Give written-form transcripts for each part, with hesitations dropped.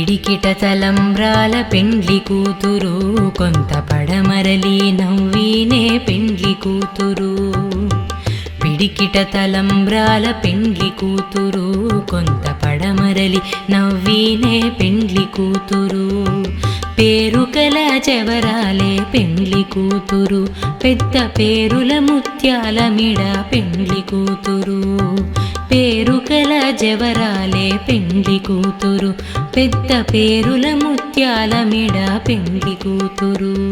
పిడికిట తలంబ్రాల పెండ్లి కూతురు కొంత పడమరలి నవ్వినే పెండ్లి కూతురు. పిడికిట తలంబ్రాల పెండ్లి కూతురు కొంత పడమరలి నవ్వినే పెండ్లి కూతురు. పేరుకల చెవరాలే పెండ్లి కూతురు పెద్ద పేరుల ముత్యాల మిడ పెండ్లి కూతురు. పేరుకల జవరాలే పెండ్లి కూతురు పెద్ద పేరుల ముత్యాల మిడ పెండ్లి కూతురు.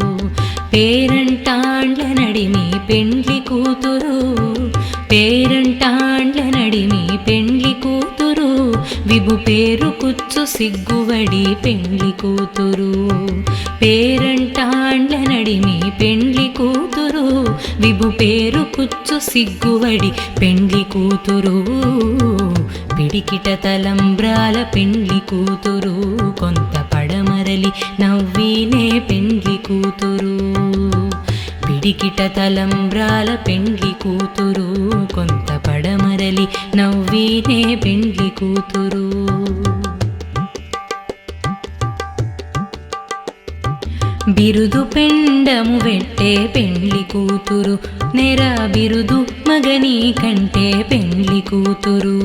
పేరంటాండ్ల నడిమి పెండ్లి కూతురు పేరంటాండ్ల నడిమి పెండ్లి కూతురు. విభు పేరు కుచ్చు సిగ్గువడి పెండ్లి కూతురు. పేరంటాండ్ల నడిమి పెండ్లి కూతురు విభు పేరు కుచ్చు సిగ్గువడి పెండ్లి కూతురు. పిడికిట తలంబ్రాల పెండ్లి కూతురు కొంత పడమరలి నవ్వినే పెండ్లి కూతురు. పిడికిట తలంబ్రాల పెండ్లి కూతురు కొంత పడమరలి నవ్వినే పెండ్లి కూతురు. బిరుదు పెండము వెట్టే పెండ్లి కూతురు నెర బిరుదు మగని కంటే పెండ్లి కూతురు.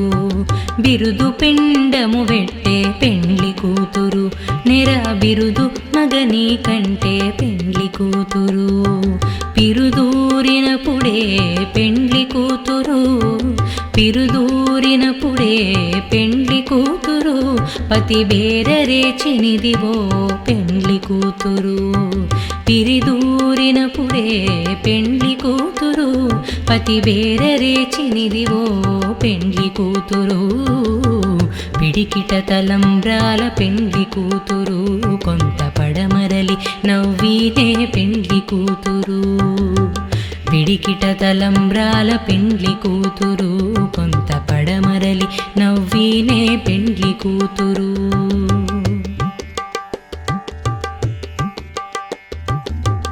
బిరుదు పెండము వెట్టే పెండ్లి కూతురు నెర బిరుదు మగని కంటే పెండ్లి కూతురు. పిరుదూరినప్పుడే పెండ్లి కూతురు పిరుదూరినప్పుడే పెండ్లి కూతురు. పతి బేరరేచినిదివో పెండ్లి కూతురు. పిరిదూరినప్పుడే పెండ్లి కూతురు పతి బేరరేచినిదివో పెండ్లి కూతురు. పిడికిట తలంబ్రాల పెండ్లి కూతురు కొంత పడమరలి నవ్వినే పెండ్లి కూతురు. పిడికిట తలంబ్రాల పెండ్లి కూతురు కొంత పడమరలి నవ్వినే పెండ్లి కూతురు.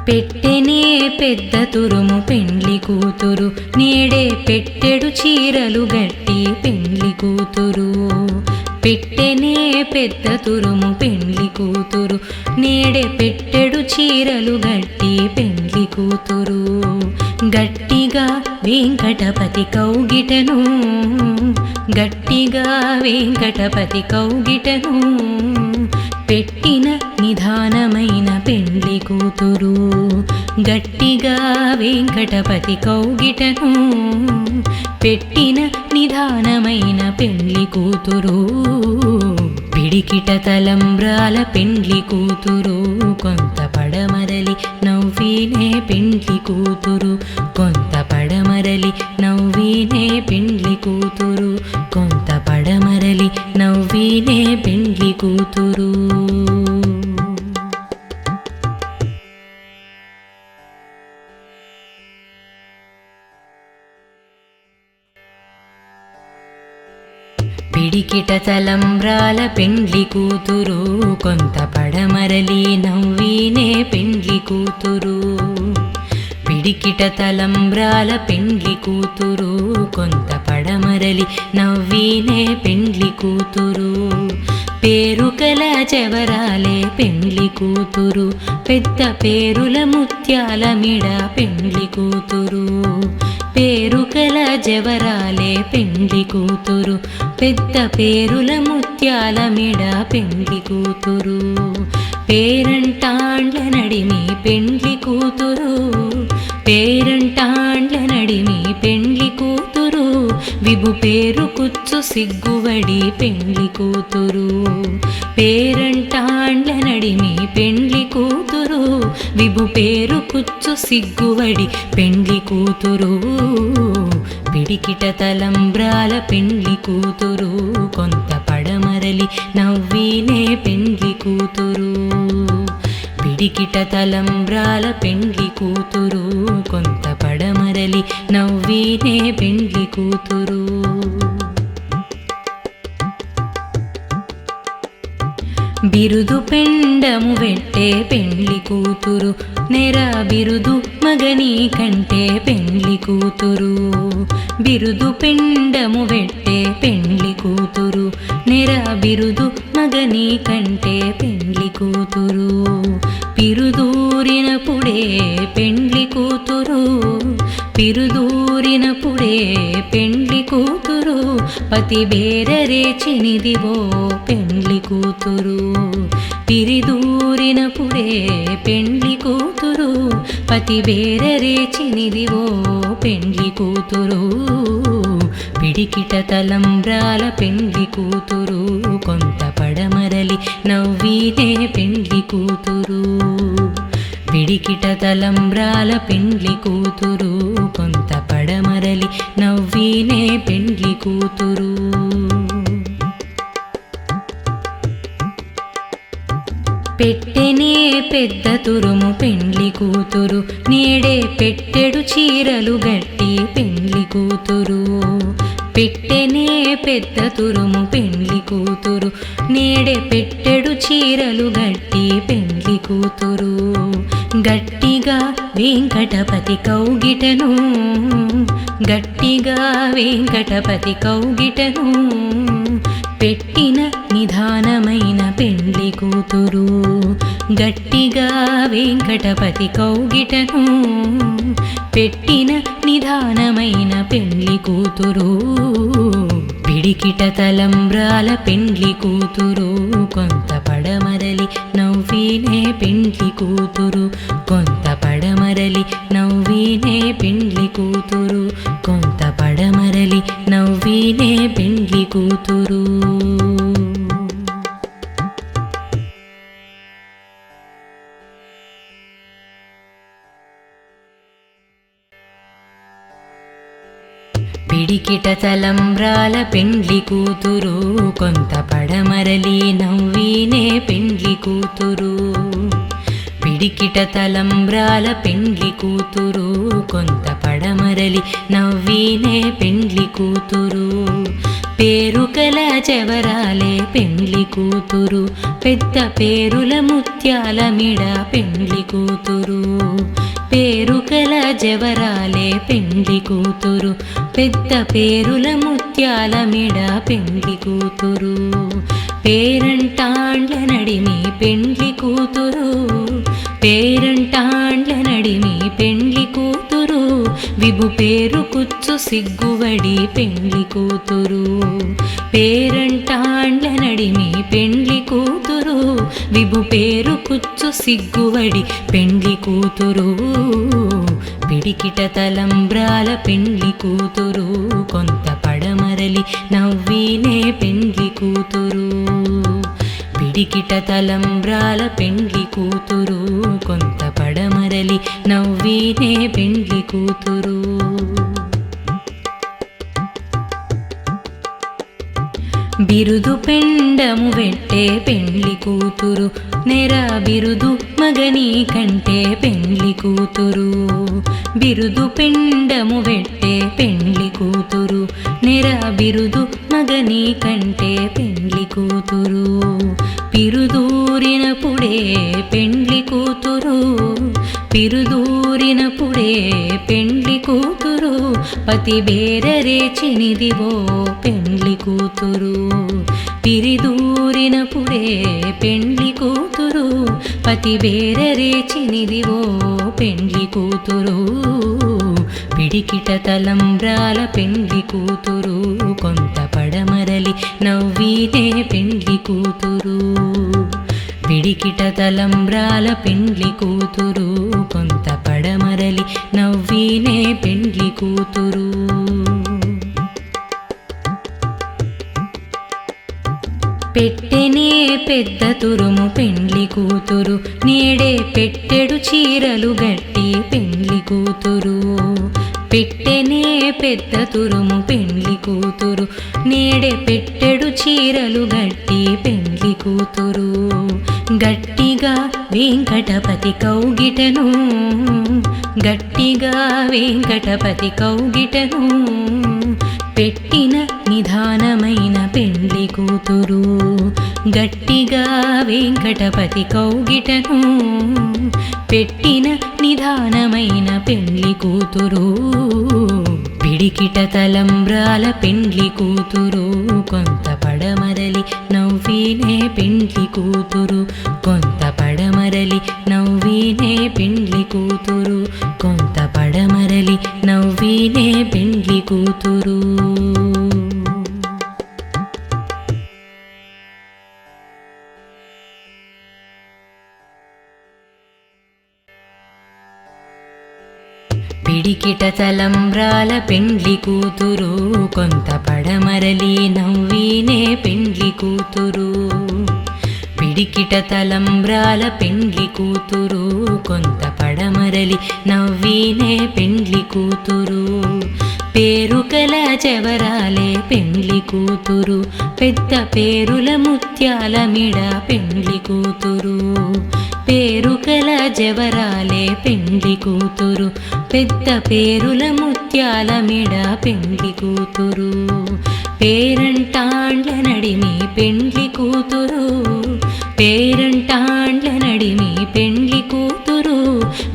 పెట్టెనే పెద్ద తురుము పెండ్లి కూతురు నేడే పెట్టెడు చీరలు గట్టి పెండ్లి కూతురు. పెట్టెనే పెద్ద తురుము పెండ్లి కూతురు నేడే పెట్టెడు చీరలు గట్టి పెండ్లి కూతురు. గట్టిగా వెంకటపతి కౌగిటను గట్టిగా వెంకటపతి కౌగిటను పెట్టిన నిదానమైన పెండ్లి కూతురు. గట్టిగా వెంకటపతి కౌగిటను పెట్టిన నిదానమైన పెండ్లి కూతురు. పిడికిట తలంబ్రాల పెండ్లి కూతురు కొంత పడమరలి నవ్వినే పెండ్లి కూతురు. కొంత పడమరలి నవ్వినే పెండ్లి కూతురు. కొంత పడమరలి నవ్వినే పెండ్లి కూతురు. పిడికిట తలంబ్రాల పెండ్లి కూతురు కొంత పడమరలి నవ్వినే పెండ్లి కూతురు. పిడికిట తలంబ్రాల పెండ్లి కూతురు కొంత పడమరలి నవ్వినే పెండ్లి కూతురు. పేరుకల చెవరాలే పెండ్లి కూతురు పెద్ద పేరుల ముత్యాల మిడ పెండ్లి కూతురు. పేరుకల జవరాలే పెండ్లి కూతురు పెద్ద పేరుల ముత్యాల మిడ పెండ్లి కూతురు. పేరంటాండ్ల నడిమి పెండ్లి కూతురు పేరంటాండ్ల నడిమి పెండ్లి కూతురు. విభు పేరు కుచ్చు సిగ్గువడి పెండ్లి కూతురు. పేరంటాండ్ల నడిమి పెండ్లి కూతురు విభు పేరు కుచ్చు సిగ్గువడి పెండ్లి కూతురు. పిడికిట తలంబ్రాల పెండ్లి కూతురు కొంత పడమరలి నవ్వినే పెండ్లి కూతురు. పిడికిట తలంబ్రాల పెండ్లి కూతురు కొంత పడమరలి నవ్వినే పెండ్లి కూతురు. బిరుదు పెండము వెట్టే పెండ్లి కూతురు నెర బిరుదు మగని కంటే పెండ్లి కూతురు బిరుదు పిండము వెట్టే పెండ్లి కూతురు నెర బిరుదు మగని కంటే పెండ్లి కూతురు పిరుదూరినప్పుడే పెండ్లి కూతురు పిరుదూరినప్పుడే పెండ్లి కూతురు పతి బేరరేచినిదివో పెండ్లి కూతురు పిరిదూరినప్పుడే పెండ్లి కూతురు పతి బేరరేచినిదివో పెండ్లి కూతురు పిడికిట తలంబ్రాల పెండ్లి కూతురు కొంత పడమరలి నవ్వినే పెండ్లి కూతురు పిడికిట తలంబ్రాల పెండ్లి కూతురు కొంత పడమరలి నవ్వినే పెండ్లి కూతురు పెట్టెనే పెద్ద తురుము పెండ్లి కూతురు నేడే పెట్టెడు చీరలు గట్టి పెండ్లి కూతురు పెట్టెనే పెద్ద తురుము పెండ్లి కూతురు నేడే పెట్టెడు చీరలు గట్టి పెండ్లి కూతురు గట్టిగా వెంకటపతి కౌగిటను గట్టిగా వెంకటపతి కౌగిటను పెట్టిన నిదానమైన పెండ్లి కూతురు గట్టిగా వెంకటపతి కౌగిటను పెట్టిన నిదానమైన పెండ్లి కూతురు పిడికిట తలంబ్రాల పెండ్లి కూతురు కొంత పడమరలి నవ్వినే పెండ్లి కూతురు కొంత పడమరలి నవ్వినే పెండ్లి కూతురు కొంత పడమరలి నవ్వినే పెండ్లి కూతురు పిడికిట తలంబ్రాల పెండ్లి కూతురు కొంత పడమరలి నవ్వినే పెండ్లి కూతురు పిడికిట తలంబ్రాల పెండ్లి కూతురు కొంత పడమరలి నవ్వినే పెండ్లి కూతురు పేరుకల చెవరాలే పెండ్లి కూతురు పెద్ద పేరుల ముత్యాల మిడ పెండ్లి కూతురు పేరుకల జవరాలే పెండ్లి కూతురు పెద్ద పేరుల ముత్యాల మిడ పెండ్లి కూతురు పేరంటాండ్ల నడిమి పెండ్లి కూతురు పేరంటాండ్ల నడిమి పెండ్లి కూతురు విభు పేరు కుచ్చు సిగ్గువడి పెండ్లి కూతురు పేరంటాండ్ల నడిమి పెండ్లి కూతురు విభు పేరు కుచ్చు సిగ్గువడి పెండ్లి కూతురు పిడికిట తలంబ్రాల పెండ్లి కూతురు కొంత పడమరలి నవ్వినే పెండ్లి కూతురు పిడికిట తలంబ్రాల పెండ్లి కూతురు కొంత పడమరలి నవ్వినే పెండ్లి కూతురు బిరుదు పెండము వెట్టే పెండ్లి కూతురు నెర బిరుదు మగని కంటే పెండ్లి కూతురు బిరుదు పెండము వెట్టే పెండ్లి కూతురు నెర బిరుదు మగని కంటే పెండ్లి కూతురు పిరుదూరినప్పుడే పెండ్లి కూతురు పిరుదూరినప్పుడే పెండ్లి కూతురు పతి బేరరేచినిదివో పెండ్లి కూతురు పిరిదూరినప్పుడే పెండ్లి కూతురు పతి బేరరేచినిదివో పెండ్లి కూతురు పిడికిట తలంబ్రాల పెండ్లి కూతురు కొంత పడమరలి నవ్వినే పెండ్లి కూతురు పిడికిట తలంబ్రాల పెండ్లి కూతురు కొంత పడమరలి నవ్వినే పెండ్లి కూతురు పెట్టెనే పెద్ద తురుము పెండ్లి కూతురు నేడే పెట్టెడు చీరలు గట్టి పెండ్లి కూతురు పెట్టెనే పెద్ద తురుము పెండ్లి కూతురు నేడే పెట్టెడు చీరలు గట్టి పెండ్లి కూతురు గట్టిగా వెంకటపతి కౌగిటను గట్టిగా వెంకటపతి కౌగిటను పెట్టిన నిదానమైన పెండ్లి కూతురు గట్టిగా వెంకటపతి కౌగిటను పెట్టిన నిదానమైన పెండ్లి కూతురు పిడికిట తలంబ్రాల పెండ్లి కూతురు కొంత పడమరలి నవ్వినే పెండ్లి కూతురు కొంత పడమరలి నవ్వినే పెండ్లి కూతురు కొంత పడమరలి నవ్వినే పెండ్లి కూతురు పిడికిట తలంబ్రాల పెండ్లి కూతురు కొంత పడమరలి నవ్వినే పెండ్లి కూతురు పిడికిట తలంబ్రాల పెండ్లి కూతురు కొంత పడమరలి నవ్వినే పెండ్లి కూతురు పేరుకల చెవరాలే పెండ్లి కూతురు పెద్ద పేరుల ముత్యాల మిడ పెండ్లి కూతురు పేరుకల జవరాలే పెండ్లి కూతురు పెద్ద పేరుల ముత్యాల మిడ పెండ్లి కూతురు పేరంటాండ్ల నడిమి పెండ్లి కూతురు పేరంటాండ్ల నడిమి పెండ్లి కూతురు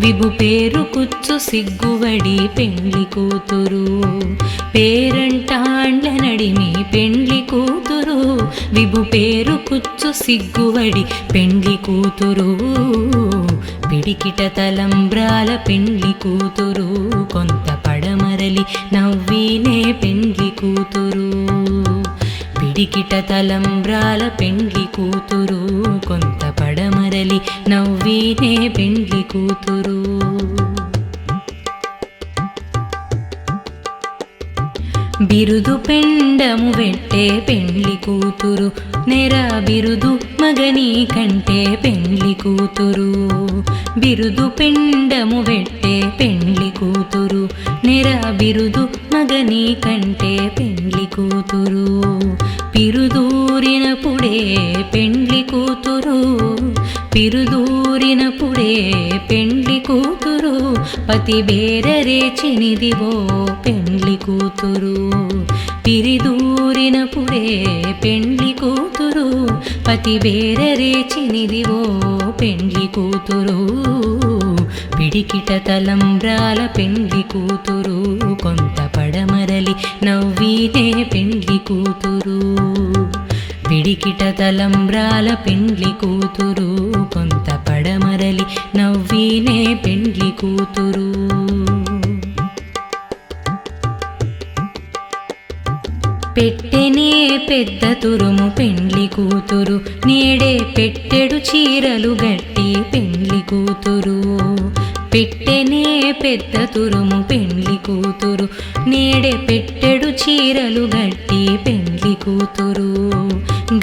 విభు పేరు కుచ్చు సిగ్గువడి పెండ్లి కూతురు పేరంటాండ్ల నడిమి పెండ్లి కూతురు విభు పేరు కుచ్చు సిగ్గువడి పెండ్లి కూతురు పిడికిట తలంబ్రాల పెండ్లి కూతురు కొంత పడమరలి నవ్వినే పెండ్లి కూతురు పిడికిట తలంబ్రాల పెండ్లి కూతురు కొంత పడమరలి నవ్వినే పెండ్లి కూతురు బిరుదు పెండము వెట్టే పెండ్లి కూతురు నెర బిరుదు మగని కంటే పెండ్లి కూతురు బిరుదు పెండము వెట్టే పెండ్లి కూతురు నెర బిరుదు మగని కంటే పెండ్లి కూతురు పిరుదూరినప్పుడే పెండ్లి కూతురు పిరుదూరినప్పుడే పెండ్లి కూతురు పతి బేరరేచినిదివో పెండ్లి కూతురు పిరిదూరినప్పుడే పెండ్లి కూతురు పతి బేరరేచినిదివో పెండ్లి కూతురు పిడికిట తలంబ్రాల పెండ్లి కూతురు కొంత పడమరలి నవ్వినే పెండ్లి కూతురు పిడికిట తలంబ్రాల పెండ్లి కూతురు కొంత పడమరలి నవ్వినే పెండ్లి కూతురు పెట్టెనే పెద్ద తురుము పెండ్లి కూతురు నేడే పెట్టెడు చీరలు గట్టి పెండ్లి కూతురు పెట్టెనే పెద్ద తురుము పెండ్లి కూతురు నేడే పెట్టెడు చీరలు గట్టి పెండ్లి కూతురు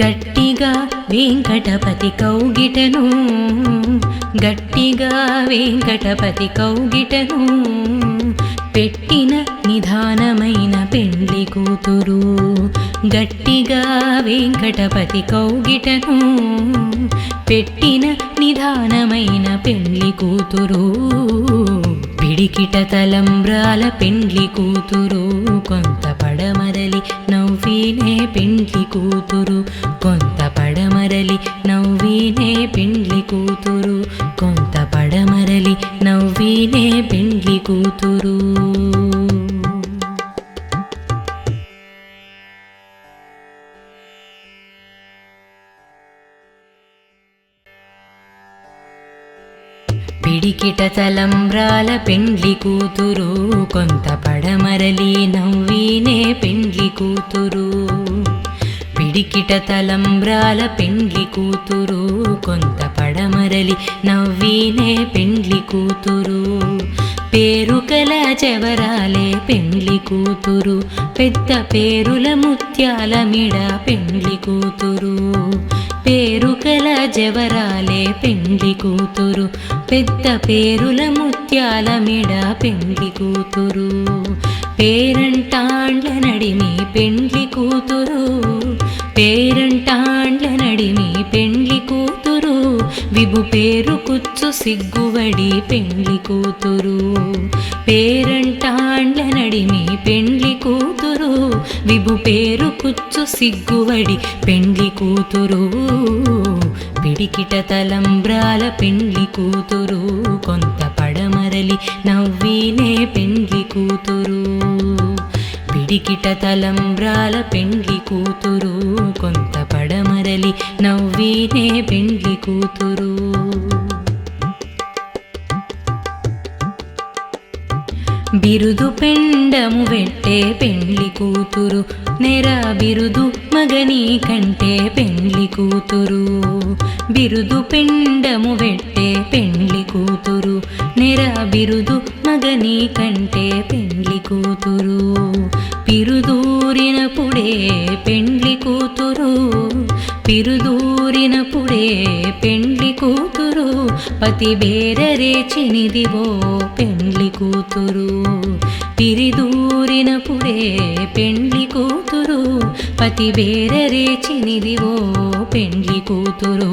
గట్టిగా వెంకటపతి కౌగిటను గట్టిగా వెంకటపతి కౌగిటను పెట్టిన నిదానమైన పెండ్లి కూతురు గట్టిగా వెంకటపతి కౌగిటను పెట్టిన నిదానమైన పెండ్లి కూతురు పిడికిట తలంబ్రాల పెండ్లి కూతురు కొంత పడమరలి నవ్వినే పెండ్లి కూతురు కొంత పడమరలి నవ్వినే పెండ్లి కూతురు కొంత పడమరలి నవ్వినే పెండ్లి కూతురు పిడికిట తలంబ్రాల పెండ్లి కూతురు కొంత పడమరలి నవ్వినే పెండ్లి కూతురు పిడికిట తలంబ్రాల పెండ్లి కూతురు కొంత పడమరలి నవ్వినే పెండ్లి కూతురు పేరుకల చెవరాలే పెండ్లి కూతురు పెద్ద పేరుల ముత్యాల మిడ పెండ్లి కూతురు పేరుకల జవరాలే పెండ్లి కూతురు పెద్ద పేరుల ముత్యాల మిడ పెండ్లి కూతురు పేరంటాండ్ల నడిమి పెండ్లి కూతురు పేరంటాండ్ల నడిమి పెండ్లి కూతురు విభు పేరు కుచ్చు సిగ్గువడి పెండ్లి కూతురు పేరంటాండ్ల నడిమి పెండ్లి కూతురు విభు పేరు కుచ్చు సిగ్గువడి పెండ్లి కూతురు పిడికిట తలంబ్రాల పెండ్లి కూతురు కొంత పడమరలి నవ్వినే పెండ్లి కూతురు పిడికిట తలంబ్రాల పెండ్లి కూతురు కొంత పడమరలి నవ్వినే పెండ్లి కూతురు బిరుదు పెండము వెట్టే పెండ్లి కూతురు నెర బిరుదు మగని కంటే పెండ్లి కూతురు బిరుదు పెండము వెట్టే పెండ్లి కూతురు నెర బిరుదు మగని కంటే పెండ్లి కూతురు పిరుదూరినప్పుడే పెండ్లి కూతురు పిరుదూరినప్పుడే పెండ్లి కూతురు పతి బేరరేచినిదివో పెండ్లి కూతురు పిరిదూరినప్పుడే పెండ్లి కూతురు పతి బేరరేచినిదివో పెండ్లి కూతురు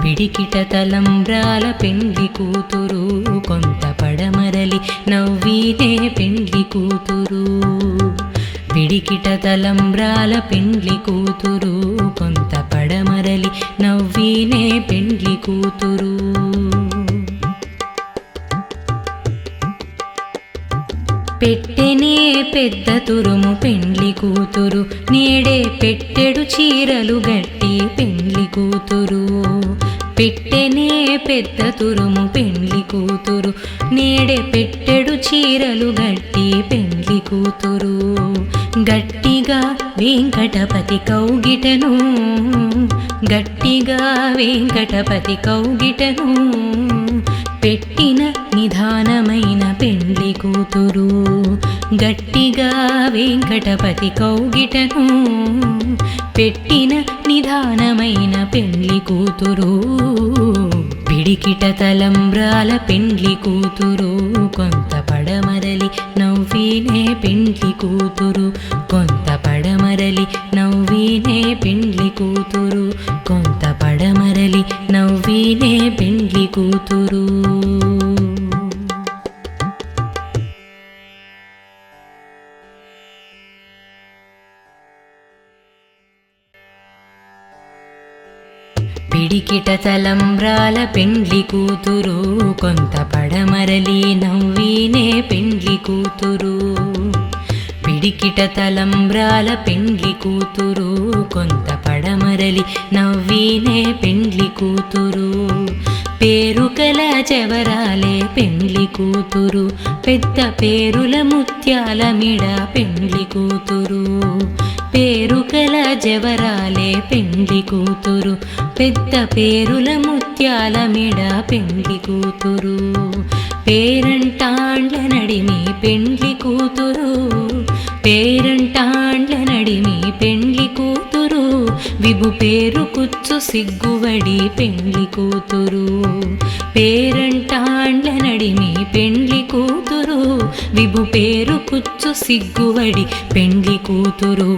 పిడికిట తలంబ్రాల పెండ్లి కూతురు కొంత పడమరలి నవ్వినే పెండ్లి కూతురు పిడికిట తలంబ్రాల పెండ్లి కూతురు కొంత పడమరలి నవ్వినే పెండ్లి కూతురు పెట్టెనే పెద్ద తురుము పెండ్లి కూతురు నేడే పెట్టెడు చీరలు గట్టి పెండ్లి కూతురు పెట్టెనే పెద్ద తురుము పెండ్లి కూతురు నేడే పెట్టెడు చీరలు గట్టి పెండ్లి కూతురు గట్టిగా వెంకటపతి కౌగిటను గట్టిగా వెంకటపతి కౌగిటను పెట్టిన నిదానమైన పెండ్లి కూతురు గట్టిగా వెంకటపతి కౌగిటను పెట్టిన నిదానమైన పెండ్లి కూతురు పిడికిట తలంబ్రాల పెండ్లి కూతురు కొంత పడమరలి నవ్వినే పెండ్లి కూతురు కొంత పడమరలి నవ్వినే పెండ్లి కూతురు కొంత పడమరలి నవ్వినే పెండ్లి కూతురు పిడికిట తలంబ్రాల పెండ్లి కూతురు కొంత పడమరలి నవ్వినే పెండ్లి కూతురు పిడికిట తలంబ్రాల పెండ్లి కూతురు కొంత పడమరలి నవ్వినే పెండ్లి కూతురు పేరుకల చెవరాలే పెండ్లి కూతురు పెద్ద పేరుల ముత్యాల మిడ పెండ్లి కూతురు పేరుకల జవరాలే పెండ్లి కూతురు పెద్ద పేరుల ముత్యాల మిడ పెండ్లి కూతురు పేరంటాండ్ల నడిమి పెండ్లి కూతురు పేరంటాండ్ల నడిమి పెండ్లి కూతురు విభు పేరు కుచ్చు సిగ్గువడి పెండ్లి కూతురు పేరంటాండ్ల నడిమి పెండ్లి కూతురు విభు పేరు కుచ్చు సిగ్గువడి పెండ్లి కూతురు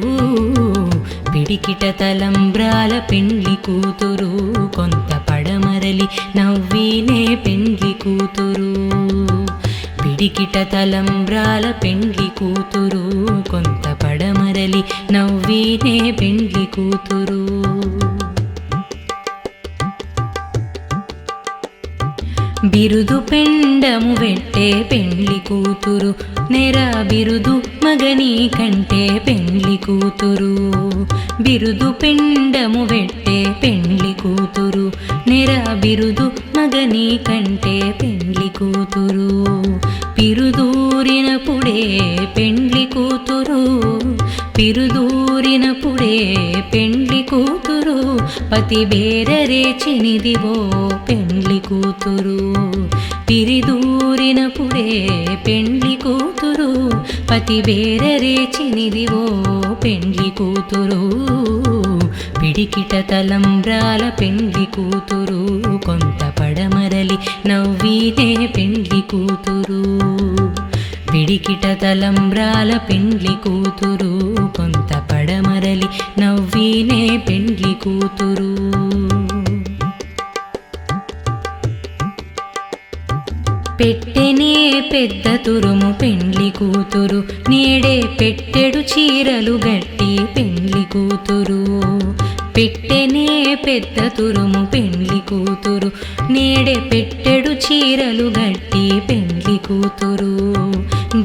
పిడికిట తలంబ్రాల పెండ్లి కూతురు కొంత పడమరలి నవ్వినే పెండ్లి కూతురు పిడికిట తలంబ్రాల పెండ్లి కూతురు కొంత పడమరలి నవ్వినే పెండ్లి కూతురు బిరుదు పెండము వెట్టే పెండ్లి కూతురు నెర బిరుదు మగని కంటే పెండ్లి కూతురు బిరుదు పెండము వెట్టే పెండ్లి కూతురు నెర బిరుదు మగని కంటే పెండ్లి కూతురు పిరుదూరినప్పుడే పెండ్లి కూతురు పిరుదూరినప్పుడే పెండ్లి కూతురు పతి బేరరేచినిదివో పెండ్లి కూతురు పిరిదూరినప్పుడే పెండ్లి కూతురు పతి బేరరేచినిదివో పెండ్లి కూతురు పిడికిట తలంబ్రాల పెండ్లి కూతురు కొంత పడమరలి నవ్వినే పెండ్లి కూతురు పిడికిట తలంబ్రాల పెండ్లి కూతురు కొంత పడమరలి నవ్వినే పెండ్లి కూతురు పెట్టెనే పెద్ద తురుము పెండ్లి కూతురు నేడే పెట్టెడు చీరలు గట్టి పెండ్లి కూతురు పెట్టెనే పెద్ద తురుము పెండ్లి కూతురు నేడే పెట్టెడు చీరలు గట్టి పెండ్లి కూతురు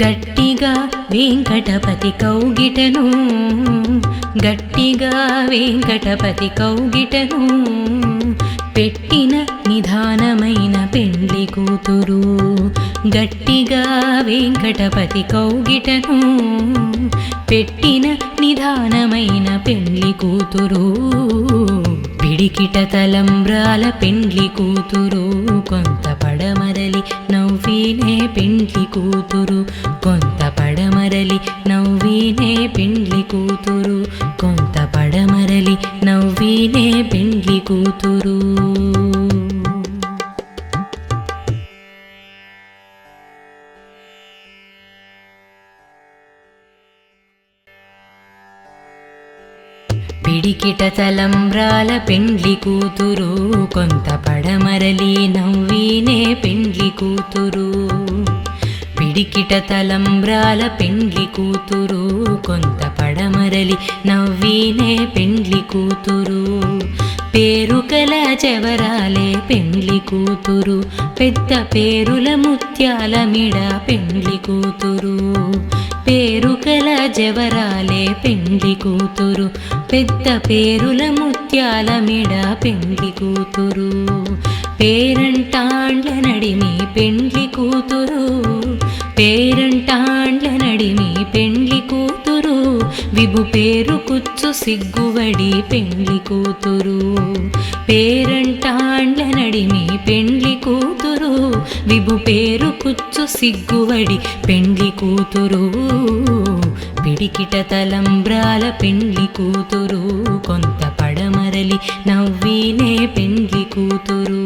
గట్టిగా వెంకటపతి కౌగిటను గట్టిగా వెంకటపతి కౌగిటను పెట్టిన నిదానమైన పెండ్లి కూతురు గట్టిగా వెంకటపతి కౌగిటను పెట్టిన నిదానమైన పెండ్లి కూతురు పిడికిట తలంబ్రాల పెండ్లి కూతురు కొంత పడమరలి నవ్వినే పెండ్లి కూతురు కొంత పడమరలి నవ్వినే పెండ్లి కూతురు కొంత పడమరలి నవ్వినే పెండ్లి కూతురు పిడికిట తలంబ్రాల పెండ్లి కూతురు కొంత పడమరలి నవ్వినే పెండ్లి కూతురు పిడికిట తలంబ్రాల పెండ్లి కూతురు కొంత పడమరలి నవ్వినే పెండ్లి కూతురు పేరుకల జవరాలే పెండ్లి కూతురు పెద్ద పేరుల ముత్యాల మిడ పెండ్లి కూతురు పేరుకల జవరాలే పెండ్లి కూతురు పెద్ద పేరుల ముత్యాల మిడ పెండ్లి కూతురు పేరంటాండ్ల నడిమి పెండ్లి కూతురు పేరంటాండ్ల నడిమి పెండ్లి కూతురు విభు పేరు కుచ్చు సిగ్గువడి పెండ్లి కూతురు పేరంటాండ్ల నడిమి పెండ్లి కూతురు విభు పేరు కుచ్చు సిగ్గువడి పెండ్లి కూతురు పిడికిట తలంబ్రాల పెండ్లి కూతురు కొంత పడమరలి నవ్వినే పెండ్లి కూతురు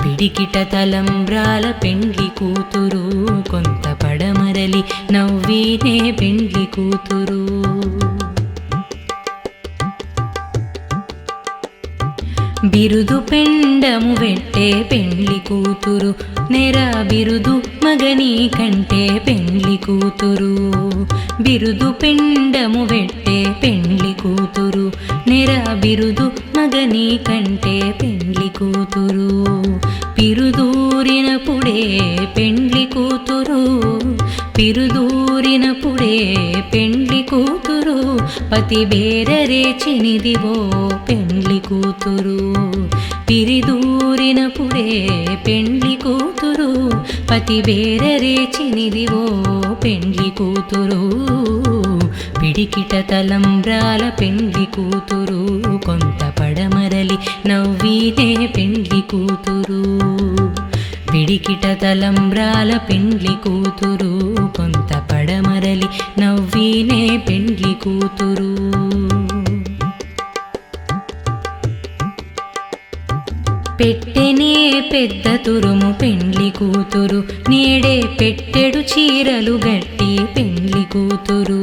పిడికిట తలంబ్రాల పెండ్లి కూతురు కొంత పడమరలి నవ్వినే పెండ్లి కూతురు బిరుదు పెండము వెట్టే పెండ్లి కూతురు నెర బిరుదు మగని కంటే పెండ్లి కూతురు బిరుదు పెండము వెట్టే పెండ్లి కూతురు నెర బిరుదు మగని కంటే పెండ్లి కూతురు పిరుదూరినప్పుడే పెండ్లి కూతురు పిరుదూరినప్పుడే పెండ్లి కూతురు పతి బేరరేచినిదివో పెండ్లి కూతురు పిరిదూరినప్పుడే పెండ్లి కూతురు పతి బేరరేచినిదివో పెండ్లి కూతురు పిడికిట తలంబ్రాల పెండ్లి కూతురు కొంత పడమరలి నవ్వినే పెండ్లి కూతురు పిడికిట తలంబ్రాల పెండ్లి కూతురు కొంత పడమరలి నవ్వినే పెండ్లి కూతురు పెట్టెనే పెద్ద తురుము పెండ్లి కూతురు నేడే పెట్టెడు చీరలు గట్టి పెండ్లి కూతురు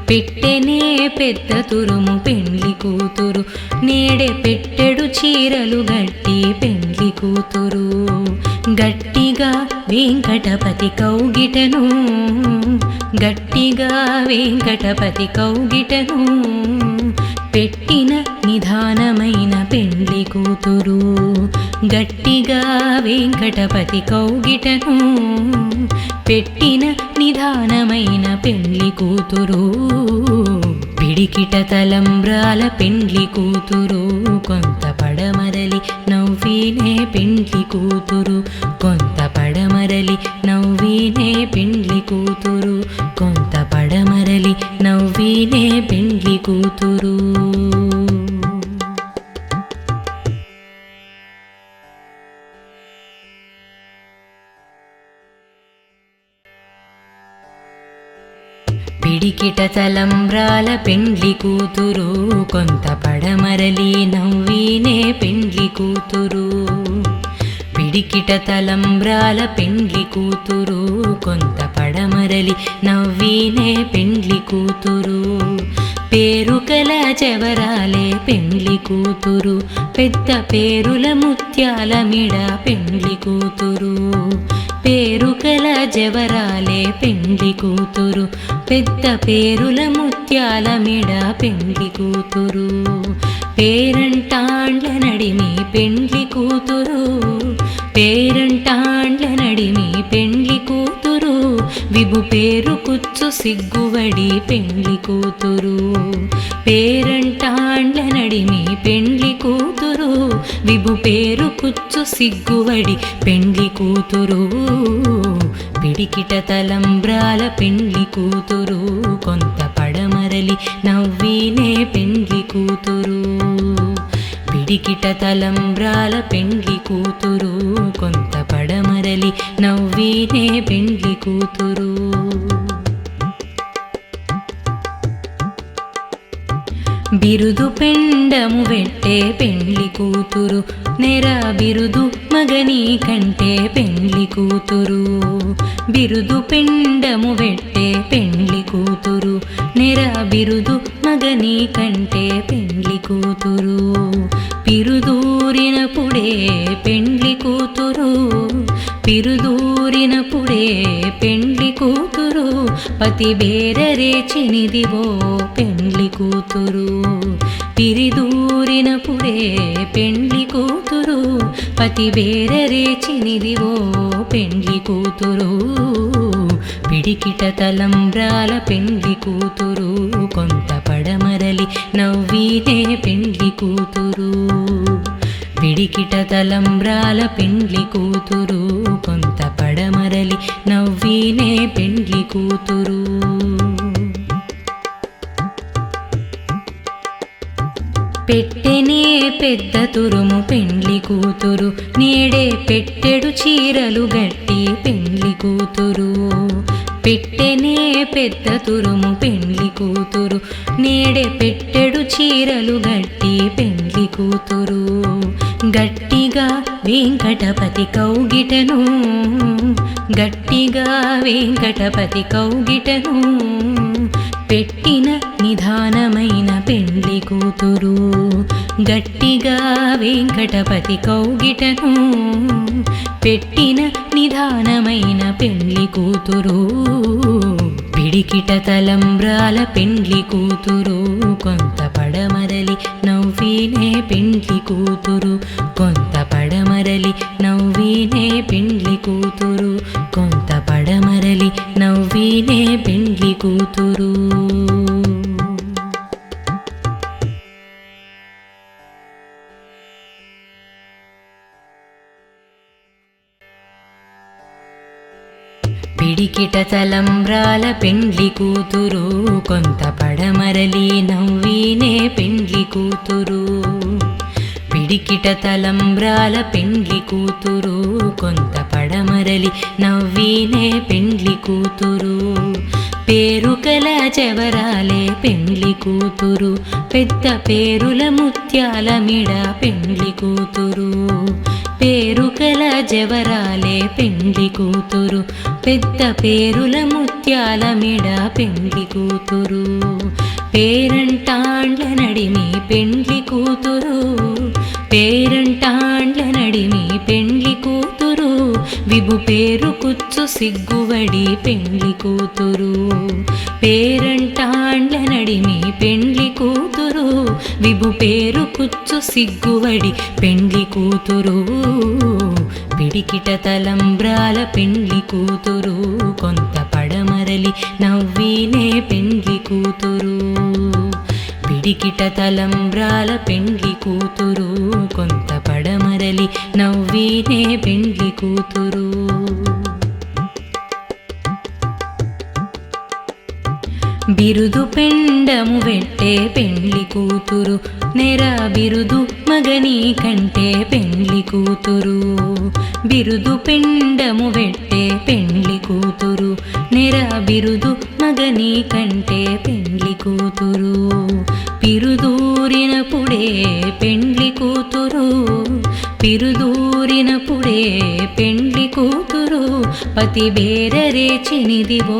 పెట్టెనే పెద్ద తురుము పెండ్లి కూతురు నేడే పెట్టెడు చీరలు గట్టి పెండ్లి కూతురు గట్టిగా వెంకటపతి కౌగిటను గట్టిగా వెంకటపతి కౌగిటను పెట్టిన నిదానమైన పెండ్లి కూతురు గట్టిగా వెంకటపతి కౌగిటను పెట్టిన నిదానమైన పెండ్లి కూతురు పిడికిట తలంబ్రాల పెండ్లి కూతురు కొంత పడమరలి నవ్వినే పెండ్లి కూతురు కొంత పడమరలి నవ్వినే పెండ్లి కూతురు కొంత పడమరలి నవ్వినే పెండ్లి కూతురు పిడికిట తలంబ్రాల పెండ్లి కూతురు కొంత పడమరలి నవ్వినే పెండ్లి కూతురు పిడికిట తలంబ్రాల పెండ్లి కూతురు కొంత పడమరలి నవ్వినే పెండ్లి కూతురు పేరుకల జవరాలే పెండ్లి కూతురు పెద్ద పేరుల ముత్యాల మిడ పెండ్లి కూతురు పేరుకల జవరాలే పెండ్లి కూతురు పెద్ద పేరుల ముత్యాల మిడ పెండ్లి కూతురు పేరంటాండ్ల నడిమి పెండ్లి కూతురు పేరంటాండ్ల నడిమి పెండ్లి కూతురు విభు పేరు కుచ్చు సిగ్గువడి పెండ్లి కూతురు పేరంటాండ్ల నడిమి పెండ్లి కూతురు విభు పేరు కుచ్చు సిగ్గువడి పెండ్లి కూతురు పిడికిట తలంబ్రాల పెండ్లి కూతురు కొంత పడమరలి నవ్వినే పెండ్లి కూతురు పిడికిట తలంబ్రాల పెండ్లి కూతురు కొంత పడమరలి నవ్వినే పెండ్లి కూతురు బిరుదు పెండము వెట్టే పెండ్లి కూతురు నెర బిరుదు మగని కంటే పెండ్లి కూతురు బిరుదు పెండము వెట్టే పెండ్లి కూతురు నెర బిరుదు మగని కంటే పెండ్లి కూతురు పిరుదూరినప్పుడే పెండ్లి కూతురు పిరుదూరినప్పుడే పెండ్లి కూతురు పతి బేరరేచినిదివో పెండ్లి కూతురు పిరిదూరినప్పుడే పెండ్లి కూతురు పతి బేరరేచినిదివో పెండ్లి కూతురు పిడికిట తలంబ్రాల పెండ్లి కూతురు కొంత పడమరలి నవ్వినే పెండ్లి కూతురు పిడికిట తలంబ్రాల పెండ్లి కూతురు కొంత పడమరలి నవ్వినే పెండ్లి కూతురు పెట్టెనే పెద్ద తురుము పెండ్లి కూతురు నేడే పెట్టెడు చీరలు గట్టి పెండ్లి కూతురు పెట్టెనే పెద్ద తురుము పెండ్లి కూతురు నేడే పెట్టెడు చీరలు గట్టి పెండ్లి కూతురు గట్టిగా వెంకటపతి కౌగిటను గట్టిగా వెంకటపతి కౌగిటను పెట్టిన నిదానమైన పెండ్లి కూతురు గట్టిగా వెంకటపతి కౌగిటను పెట్టిన నిదానమైన పెండ్లి కూతురు పిడికిట తలంబ్రాల పెండ్లి కూతురు కొంత పడమరలి నవ్వినే పెండ్లి కూతురు కొంత పడమరలి నవ్వినే పెండ్లి కూతురు కొంత పడమరలి నవ్వినే పెండ్లి కూతురు పిడికిట తలంబ్రాల పెండ్లి కూతురు కొంత పడమరలి నవ్వినే పెండ్లి కూతురు పిడికిట తలంబ్రాల పెండ్లి కూతురు కొంత పడమరలి నవ్వినే పెండ్లి కూతురు పేరుకల జవరాలే పెండ్లి కూతురు పెద్ద పేరుల ముత్యాల మిడ పెండ్లి కూతురు పేరుకల జవరాలే పెండ్లి కూతురు పెద్ద పేరుల ముత్యాల మిడ పెండ్లి కూతురు పేరంటాండ్ల నడిమి పెండ్లి కూతురు పేరంటాండ్ల నడిమి పెండ్లి కూతురు విభు పేరు కుచ్చు సిగ్గువడి పెండ్లి కూతురు పేరంటాండ్ల నడిమి పెండ్లి కూతురు విభు పేరు కుచ్చు సిగ్గువడి పెండ్లి కూతురు పిడికిట తలంబ్రాల పెండ్లి కూతురు కొంత పడమరలి నవ్వినే పెండ్లి కూతురు పిడికిట తలంబ్రాల పెండ్లి కూతురు కొంత పడమరలి నవ్వినే పెండ్లి కూతురు బిరుదు పెండము వెట్టే పెండ్లి కూతురు నెర బిరుదు మగని కంటే పెండ్లి కూతురు బిరుదు పెండము వెట్టే పెండ్లి కూతురు నెర బిరుదు మగని కంటే పెండ్లి కూతురు పిరుదూరినప్పుడే పెండ్లి కూతురు పిరుదూరినప్పుడే పెండ్లి కూతురు పతి బేరరేచినిదివో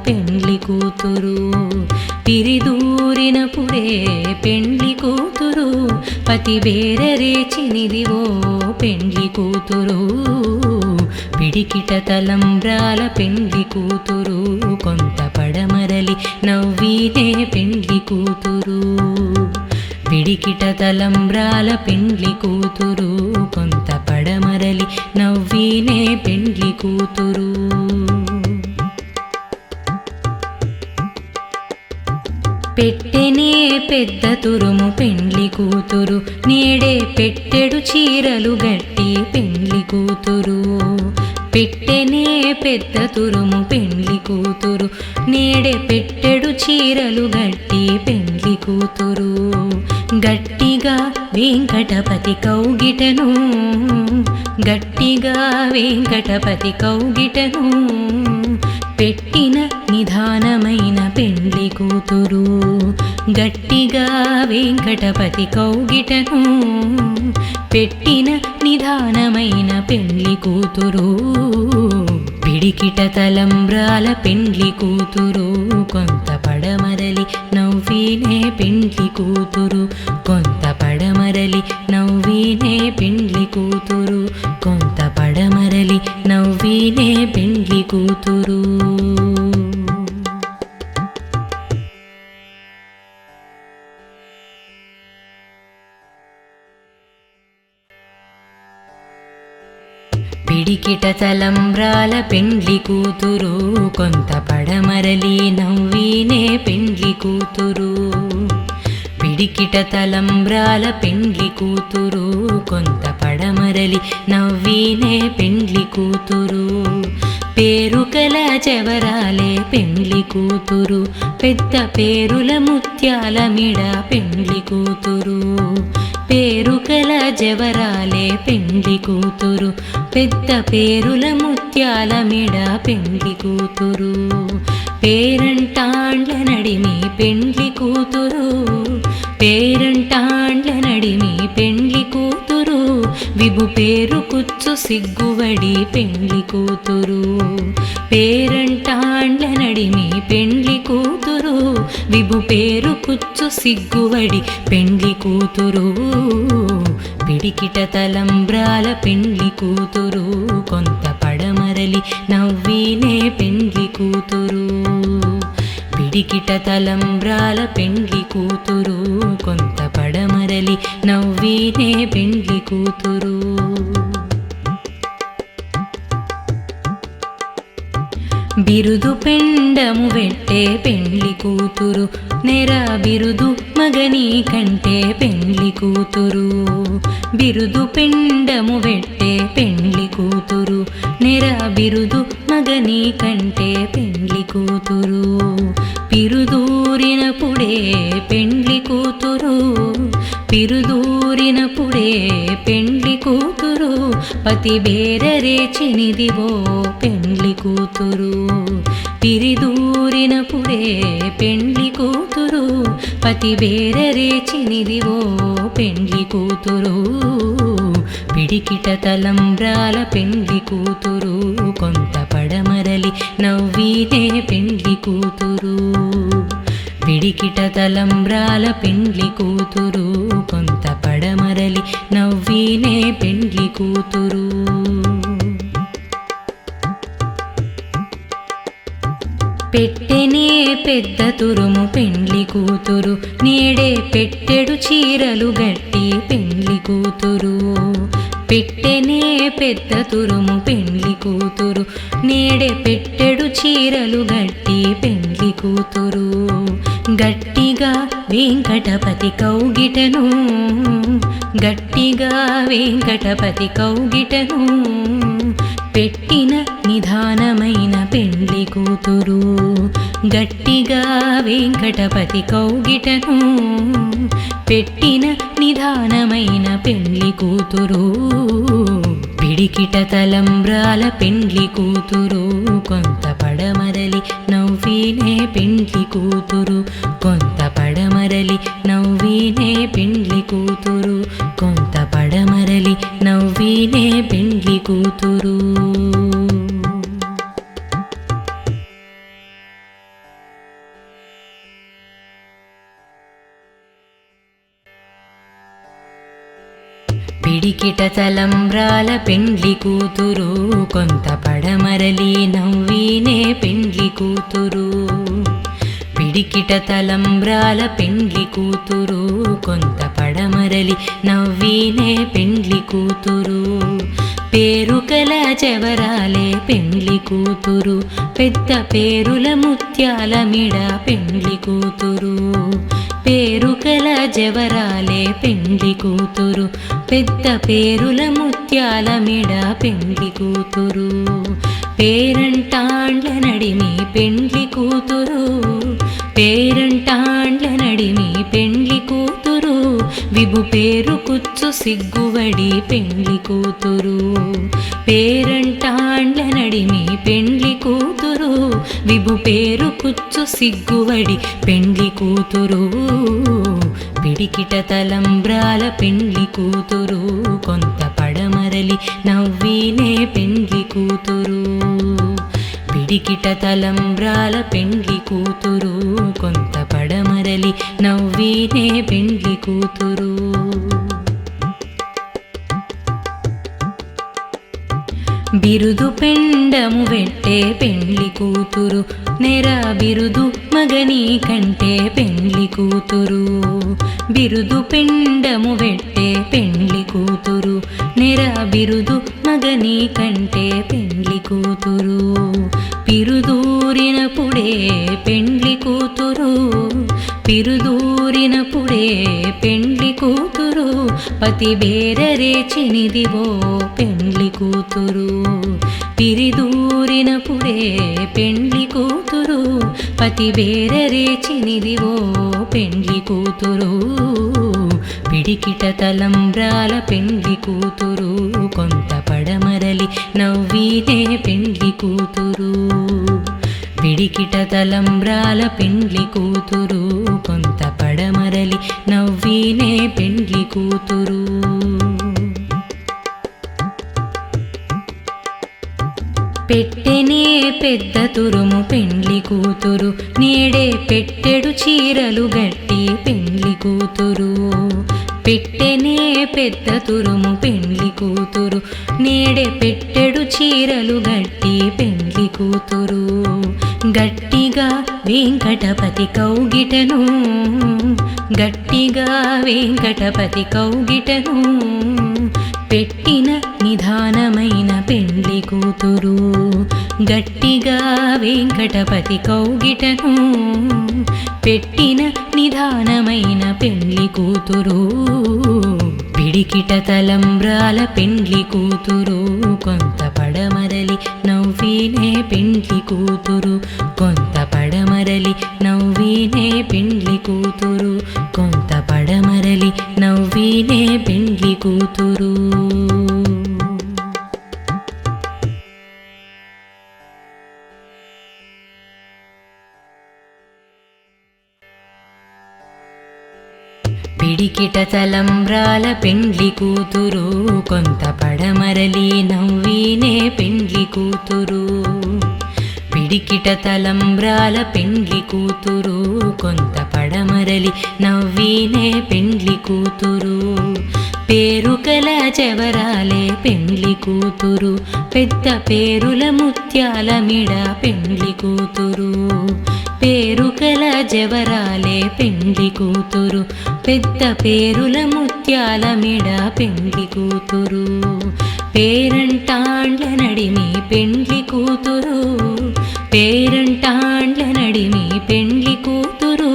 పెండ్లి కూతురు పిరిదూరినప్పుడే పెండ్లి కూతురు పతి బేరరేచినిదివో పెండ్లి కూతురు పిడికిట తలంబ్రాల పెండ్లి కూతురు కొంత పడమరలి నవ్వీనే పెండ్లి కూతురు పిడికిట తలంబ్రాల పెండ్లి కూతురు కొంత పడమరలి నవ్వీనే పెండ్లి కూతురు పెట్టెనే పెద్ద తురుము పెండ్లి కూతురు నేడే పెట్టెడు చీరలు గట్టి పెండ్లి కూతురు పెట్టెనే పెద్ద తురుము పెండ్లి కూతురు నేడే పెట్టెడు చీరలు గట్టి పెండ్లి కూతురు గట్టిగా వెంకటపతి కౌగిటను గట్టిగా వెంకటపతి కౌగిటను పెట్టిన నిదానమైన పెండ్లి కూతురు గట్టిగా వెంకటపతి కౌగిటను పెట్టిన నిదానమైన పెండ్లి కూతురు పిడికిట తలంబ్రాల పెండ్లి కూతురు కొంత పడమరలి నవ్వీనే పెండ్లి కూతురు కొంత పడమరలి నవ్వీనే పెండ్లి కూతురు కొంత పడమరలి నవ్వీనే పెండ్లి కూతురు పిడికిట తలంబ్రాల పెండ్లి కూతురు కొంత పడమరలి నవ్వీనే పెండ్లి కూతురు పిడికిట తలంబ్రాల పెండ్లి కూతురు కొంత పడమరలి నవ్వీనే పెండ్లి కూతురు పేరుకల చెవరాలే పెండ్లి కూతురు పెద్ద పేరుల ముత్యాల మిడ పెండ్లి కూతురు పేరుకల జవరాలే పెండ్లి కూతురు పెద్ద పేరుల ముత్యాల మిడ పెండ్లి కూతురు పేరంటాండ్ల నడిమి పెండ్లి కూతురు పేరంటాండ్ల నడిమి పెండ్లి కూతురు విభు పేరు కుచ్చు సిగ్గువడి పెండ్లి కూతురు పేరంటాండ్ల నడిమి పెండ్లి కూతురు విభు పేరు కుచ్చు సిగ్గువడి పెండ్లి కూతురు పిడికిట తలంబ్రాల పెండ్లి కూతురు కొంత పడమరలి నవ్వీనే పెండ్లి కూతురు పిడికిట తలంబ్రాల పెండ్లి కూతురు కొంత పడమరలి నవ్వీనే పెండ్లి కూతురు బిరుదు పెండము వెట్టే పెండ్లి కూతురు నెర బిరుదు మగని కంటే పెండ్లి కూతురు బిరుదు పెండము వెట్టే పెండ్లి కూతురు నెర బిరుదు మగని కంటే పెండ్లి కూతురు పిరుదూరినప్పుడే పెండ్లి కూతురు పిరుదూరినప్పుడే పెండ్లి కూతురు పతి బేరరేచినిదివో పెండ్లి కూతురు పిరిదూరినప్పుడే పెండ్లి కూతురు పతి బేరరేచినిదివో పెండ్లి కూతురు పిడికిట తలంబ్రాల పెండ్లి కూతురు కొంత పడమరలి నవ్వీనే పెండ్లి కూతురు పిడికిట తలంబ్రాల పెండ్లి కూతురు కొంత పడమరలి నవ్వీనే పెండ్లి కూతురు పెట్టెనే పెద్ద తురుము పెండ్లి కూతురు నేడే పెట్టెడు చీరలు గట్టి పెండ్లి కూతురు పెట్టెనే పెద్ద తురుము పెండ్లి కూతురు నేడే పెట్టెడు చీరలు గట్టి పెండ్లి కూతురు గట్టిగా వెంకటపతి కౌగిటను గట్టిగా వెంకటపతి కౌగిటను పెట్టిన నిదానమైన పెండ్లి కూతురు గట్టిగా వెంకటపతి కౌగిటను పెట్టిన నిదానమైన పెండ్లి కూతురు పిడికిట తలంబ్రాల పెండ్లి కూతురు కొంత పడమరలి నవ్వీనే పెండ్లి కూతురు కొంత పడమరలి నవ్వీనే పెండ్లి కూతురు కొంత పడమరలి నవ్వీనే పెండ్లి కూతురు పిడికిట తలంబ్రాల పెండ్లి కూతురు కొంత పడమరలి నవ్వినే పెండ్లి కూతురు పిడికిట తలంబ్రాల పెండ్లి కూతురు కొంత పడమరలి నవ్వినే పెండ్లి కూతురు పేరుకల చెవరాలే పెండ్లి కూతురు పెద్ద పేరుల ముత్యాల మిడ పెండ్లి కూతురు పేరుకల జవరాలే పెండ్లి కూతురు పెద్ద పేరుల ముత్యాల మిడ పెండ్లి కూతురు పేరంటాండ్ల నడిమి పెండ్లి కూతురు పేరంటాండ్ల నడిమి పెండ్లి కూతురు విభు పేరు కుచ్చు సిగ్గువడి పెండ్లి కూతురు పేరంటాండ్ల నడిమి పెండ్లి కూతురు విభు పేరు కుచ్చు సిగ్గువడి పెండ్లి కూతురు పిడికిట తలంబ్రాల పెండ్లి కూతురు కొంత పడమరలి నవ్వినే పెండ్లి కూతురు పిడికిట తలంబ్రాల పెండ్లి కూతురు కొంత పడమరలి నవ్వినే పెండ్లి కూతురు బిరుదు పెండము వెట్టే పెండ్లి కూతురు నెర బిరుదు మగని కంటే పెండ్లి కూతురు బిరుదు పెండము వెట్టే పెండ్లి కూతురు నెర బిరుదు మగని కంటే పెండ్లి కూతురు పిరుదూరినప్పుడే పెండ్లి కూతురు పిరుదూరినప్పుడే పెండ్లి కూతురు పతి బేరరేచినిదివో పెండ్లి కూతురు పిరిదూరినప్పుడే పెండ్లి కూతురు పతి బేరరేచినిదివో పెండ్లి కూతురు పిడికిట తలంబ్రాల పెండ్లి కూతురు కొంత పడమరలి నవ్వినే పెండ్లి కూతురు పిడికిట తలంబ్రాల పెండ్లి కూతురు కొంత పడమరలి నవ్వినే పెండ్లి కూతురు పెట్టెనే పెద్ద తురుము పెండ్లి కూతురు నేడే పెట్టెడు చీరలు గట్టి పెండ్లి కూతురు పెట్టెనే పెద్ద తురుము పెండ్లి కూతురు నేడే పెట్టెడు చీరలు గట్టి పెండ్లి కూతురు గట్టిగా వెంకటపతి కౌగిటను గట్టిగా వెంకటపతి కౌగిటను పెట్టిన నిధానమైన పెండ్లి కూతురు గట్టిగా వెంకటపతి కౌగిటను పెట్టిన నిధానమైన పెండ్లి కూతురు పిడికిట తలంబ్రాల పెండ్లి కూతురు కొంత పడమరలి నవ్వినే పెండ్లి కూతురు కొంత పడమరలి నవ్వినే పెండ్లి కూతురు కొంత పడమరలి నవ్వినే పెండ్లి కూతురు పిడికిట తలంబ్రాల పెండ్లి కూతురు కొంత పడమరలి నవ్వినే పెండ్లి కూతురు పిడికిట తలంబ్రాల పెండ్లి కూతురు కొంత పడమరలి నవ్వినే పెండ్లి కూతురు పేరుకల చెవరాలే పెండ్లి కూతురు పెద్ద పేరుల ముత్యాల మిడ పెండ్లి కూతురు పేరుకల జవరాలే పెండ్లి కూతురు పెద్ద పేరుల ముత్యాల మిడ పెండ్లి కూతురు పేరంటాండ్ల నడిమి పెండ్లి కూతురు పేరంటాండ్ల నడిమి పెండ్లి కూతురు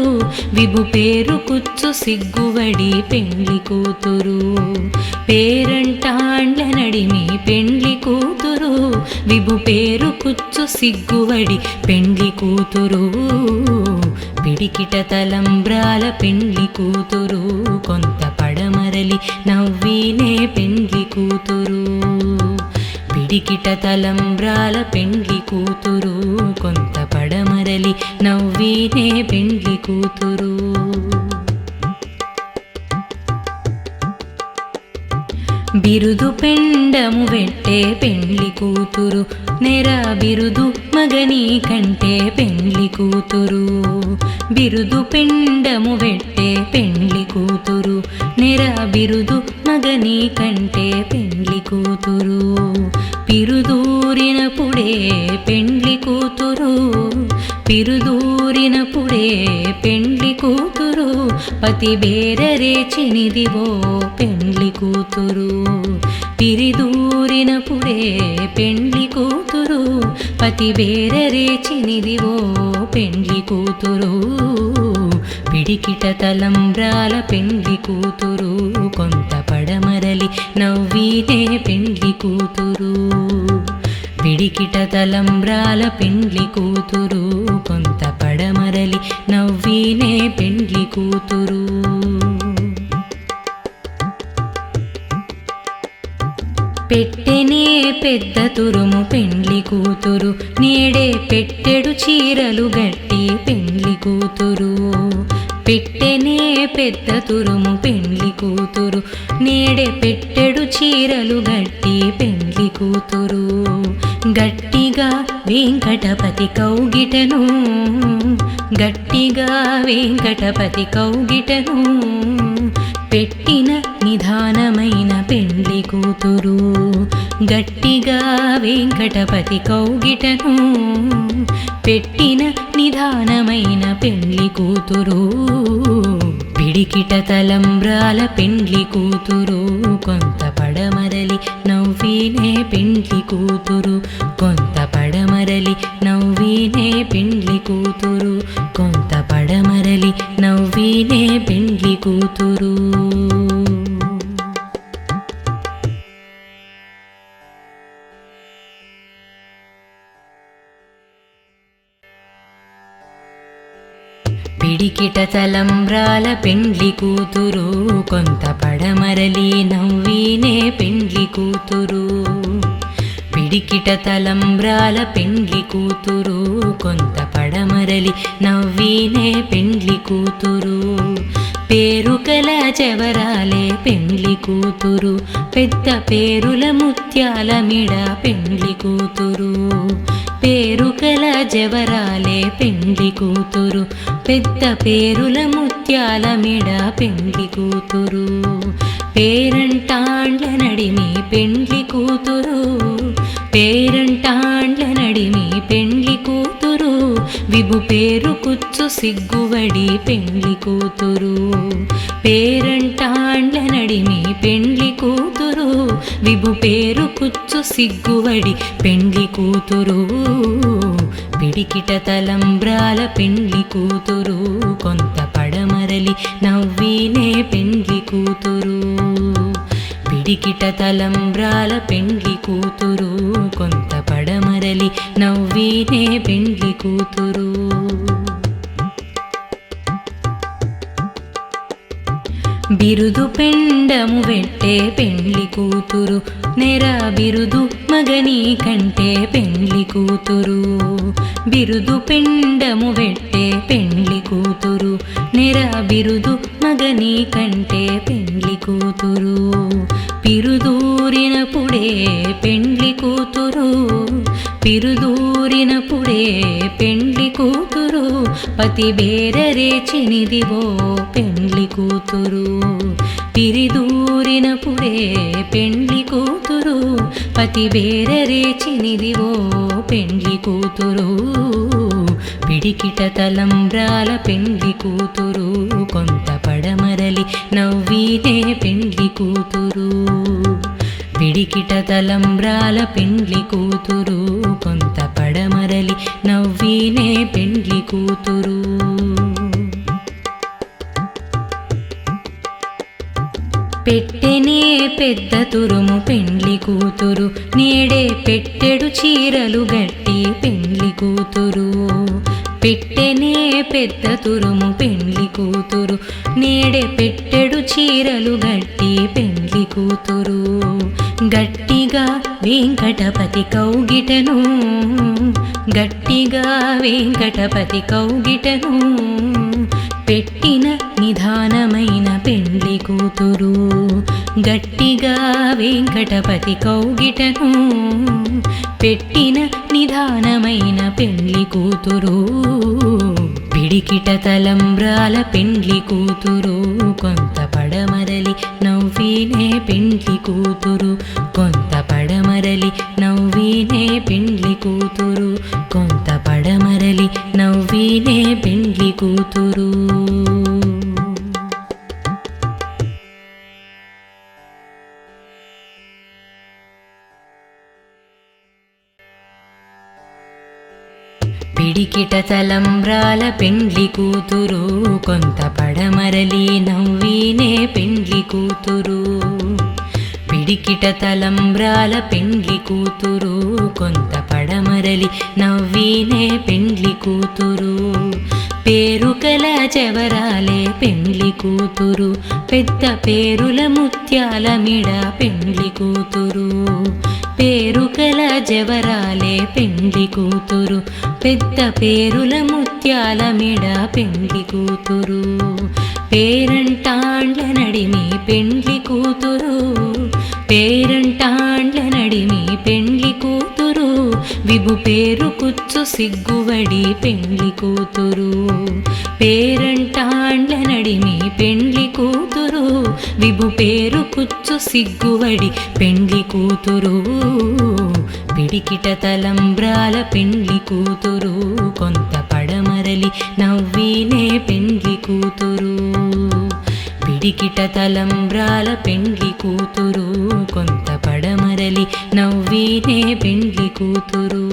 విభు పేరు కుచ్చు సిగ్గువడి పెండ్లి కూతురు పేరంటాండ్ల నడిమి పెండ్లి కూతురు విభు పేరు కుచ్చు సిగ్గువడి పెండ్లి కూతురు పిడికిట తలంబ్రాల పెండ్లి కూతురు కొంత పడమరలి నవ్వినే పెండ్లి కూతురు పిడికిట తలంబ్రాల పెండ్లి కూతురు కొంత పడమరలి నవ్వినే పెండ్లి కూతురు బిరుదు పెండము వెట్టే పెండ్లి కూతురు నెర బిరుదు మగని కంటే పెండ్లి కూతురు. బిరుదు పెండము వెట్టే పెండ్లి కూతురు నెర బిరుదు మగని కంటే పెండ్లి కూతురు. పిరుదూరినప్పుడే పెండ్లి కూతురు పిరుదూరినప్పుడే పెండ్లి కూతురు పతి బేరరేచినిదివో పెండ్లి కూతురు. పిరిదూరినప్పుడే పెండ్లి కూతురు పతి బేరరేచినిదివో పెండ్లి కూతురు. పిడికిట తలంబ్రాల పెండ్లి కూతురు కొంత పడమరలి నవ్వినే పెండ్లి కూతురు. పిడికిట తలంబ్రాల పెండ్లి కూతురు కొంత పడమరలి నవ్వినే పెండ్లి కూతురు. పెట్టెనే పెద్ద తురుము పెండ్లి కూతురు నేడే పెట్టెడు చీరలు గట్టి పెండ్లి కూతురు. పెట్టెనే పెద్ద తురుము పెండ్లి కూతురు నేడే పెట్టెడు చీరలు గట్టి పెండ్లి కూతురు. గట్టిగా వెంకటపతి కౌగిటను గట్టిగా వెంకటపతి కౌగిటను పెట్టిన నిదానమైన పెండ్లి కూతురు. గట్టిగా వెంకటపతి కౌగిటను పెట్టిన నిదానమైన పెండ్లి కూతురు. పిడికిట తలంబ్రాల పెండ్లి కూతురు కొంత పడమరలి నవ్వినే పెండ్లి కూతురు. కొంత పడమరలి నవ్వినే పెండ్లి కూతురు. కొంత పడమరలి నవ్వినే పెండ్లి కూతురు. పిడికిట తలంబ్రాల పెండ్లి కూతురు కొంత పడమరలి నవ్వినే పెండ్లి కూతురు. పిడికిట తలంబ్రాల పెండ్లి కూతురు కొంత పడమరలి నవ్వినే పెండ్లి కూతురు. పేరుకల చెవరాలే పెండ్లి కూతురు పెద్ద పేరుల ముత్యాల మిడ పెండ్లి కూతురు. పేరుకల జవరాలే పెండ్లి కూతురు పెద్ద పేరుల ముత్యాల మిడ పెండ్లి కూతురు. పేరంటాండ్ల నడిమి పెండ్లి కూతురు పేరంటాండ్ల నడిమి పెండ్లి కూతురు. విభు పేరు కుచ్చు సిగ్గువడి పెండ్లి కూతురు. పేరంటాండ్ల నడిమి పెండ్లి కూతురు విభు పేరు కుచ్చు సిగ్గువడి పెండ్లి కూతురు. పిడికిట తలంబ్రాల పెండ్లి కూతురు కొంత పడమరలి నవ్వినే పెండ్లి కూతురు. పిడికిట తలంబ్రాల పెండ్లి కూతురు కొంత పడమరలి నవ్వినే పెండ్లి కూతురు. బిరుదు పెండము వెట్టే పెండ్లి కూతురు నెర బిరుదు మగని కంటే పెండ్లి కూతురు. బిరుదు పెండము వెట్టే పెండ్లి కూతురు నెర బిరుదు మగని కంటే పెండ్లి కూతురు. పిరుదూరినప్పుడే పెండ్లి కూతురు పిరుదూరినప్పుడే పెండ్లి కూతురు పతి బేరరేచినిదివో పెండ్లి కూతురు. పిరిదూరినప్పుడే పెండ్లి కూతురు పతి బేరరేచినిదివో పెండ్లి కూతురు. పిడికిట తలంబ్రాల పెండ్లి కూతురు కొంత పడమరలి నవ్వినే పెండ్లి కూతురు. పిడికిట తలంబ్రాల పెండ్లి కూతురు కొంత పడమరలి నవ్వినే పెండ్లి కూతురు. పెట్టెనే పెద్ద తురుము పెండ్లి కూతురు నేడే పెట్టెడు చీరలు గట్టి పెండ్లి కూతురు. పెట్టెనే పెద్ద తురుము పెండ్లి కూతురు నేడే పెట్టెడు చీరలు గట్టి పెండ్లి కూతురు. గట్టిగా వెంకటపతి కౌగిటను గట్టిగా వెంకటపతి కౌగిటను పెట్టిన నిదానమైన పెండ్లి కూతురు గట్టిగా వెంకటపతి కౌగిటను పెట్టిన నిదానమైన పెండ్లి కూతురు పిడికిట తలంబ్రాల పెండ్లి కూతురు కొంత పడమరలి నవ్వినే పెండ్లి కూతురు కొంత పడమరలి నవ్వినే పెండ్లి కూతురు కొంత పడమరలి నవ్వినే పెండ్లి కూతురు పిడికిట తలంబ్రాల పెండ్లి కూతురు కొంత పడమరలి నవ్వినే పెండ్లి కూతురు పిడికిట తలంబ్రాల పెండ్లి కూతురు కొంత పడమరలి నవ్వినే పెండ్లి కూతురు పేరుకల చెవరాలే పెండ్లి కూతురు పెద్ద పేరుల ముత్యాల మిడ పెండ్లి కూతురు పేరుకల జవరాలే పెండ్లి కూతురు పెద్ద పేరుల ముత్యాల మిడ పెండ్లి కూతురు పేరంటాండ్ల నడిమి పెండ్లి కూతురు పేరంటాండ్ల నడిమి పెండ్లి కూతురు విభు పేరు కుచ్చు సిగ్గువడి పెండ్లి కూతురు పేరంటాండ్ల నడిమి పెండ్లి కూతురు విభు పేరు కుచ్చు సిగ్గువడి పెండ్లి కూతురు పిడికిట తలంబ్రాల పెండ్లి కూతురు కొంత పడమరలి నవ్వినే పెండ్లి కూతురు పిడికిట తలంబ్రాల పెండ్లి కూతురు కొంత పడమరలి నవ్వినే పెండ్లి కూతురు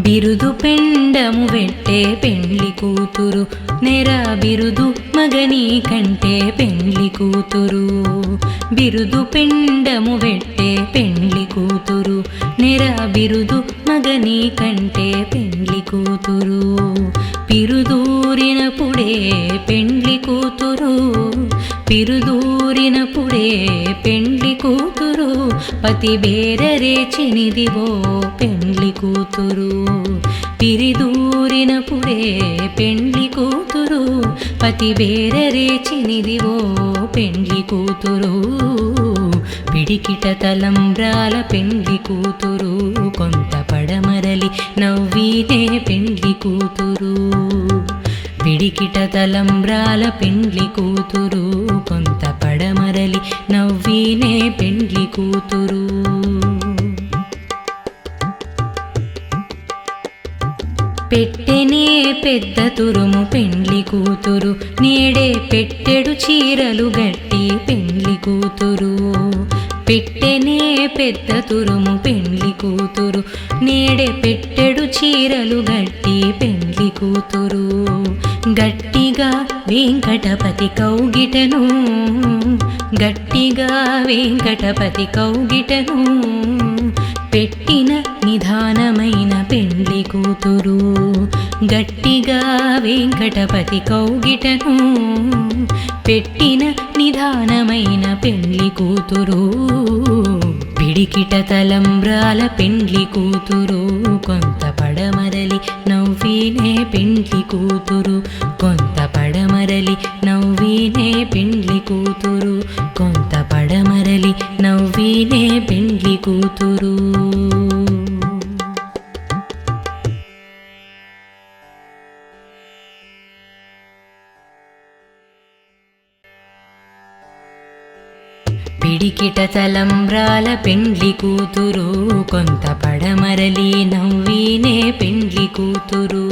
బిరుదు పెండము వెట్టే పెండ్లి కూతురు నెర బిరుదు మగని కంటే పెండ్లి కూతురు బిరుదు పెండము వెట్టే పెండ్లి కూతురు నెర బిరుదు మగని కంటే పెండ్లి కూతురు పిరుదూరినప్పుడే పెండ్లి కూతురు పిరుదూరినప్పుడే పెండ్లి కూతురు పతి బేరరేచినిదివో పెండ్లి కూతురు పిరిదూరినప్పుడే పెండ్లి కూతురు పతి బేరరేచినిదివో పెండ్లి కూతురు పిడికిట తలంబ్రాల పెండ్లి కూతురు కొంత పడమరలి నవ్వినే పెండ్లి కూతురు పిడికిట తలంబ్రాల పెండ్లి కూతురు కొంత పడమరలి నవ్వినే పెండ్లి కూతురు పెట్టెనే పెద్ద తురుము పెండ్లి కూతురు నేడే పెట్టెడు చీరలు గట్టి పెండ్లి కూతురు పెట్టెనే పెద్ద తురుము పెండ్లి కూతురు నేడే పెట్టెడు చీరలు గట్టి పెండ్లి కూతురు గట్టిగా వెంకటపతి కౌగిటను గట్టిగా వెంకటపతి కౌగిటను పెట్టిన నిదానమైన పెండ్లి కూతురు గట్టిగా వెంకటపతి కౌగిటను పెట్టిన నిదానమైన పెండ్లి కూతురు పిడికిట తలంబ్రాల పెండ్లి కూతురు కొంత పడమరలి నవ్వినే పెండ్లి కూతురు కొంత పడమరలి నవ్వినే పెండ్లి కూతురు కొంత పడమరలి నవ్వినే పెండ్లి కూతురు పిడికిట తలంబ్రాల పెండ్లి కూతురు కొంత పడమరలి నవ్వినే పెండ్లి కూతురు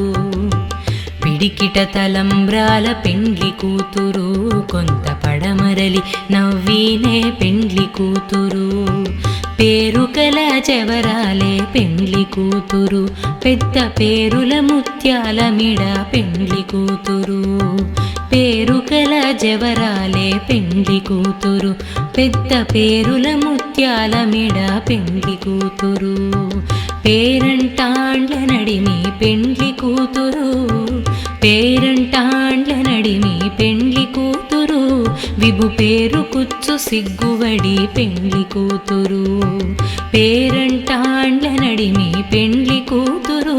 పిడికిట తలంబ్రాల పెండ్లి కూతురు కొంత పడమరలి నవ్వినే పెండ్లి కూతురు పేరుకల చెవరాలే పెండ్లి కూతురు పెద్ద పేరుల ముత్యాల మిడ పెండ్లి కూతురు పేరుకల జవరాలే పెండ్లి కూతురు పెద్ద పేరుల ముత్యాల మిడ పెండ్లి కూతురు పేరంటాండ్ల నడిమి పెండ్లి కూతురు పేరంటాండ్ల నడిమి పెండ్లి కూతురు విభు పేరు కుచ్చు సిగ్గువడి పెండ్లి కూతురు పేరంటాండ్ల నడిమి పెండ్లి కూతురు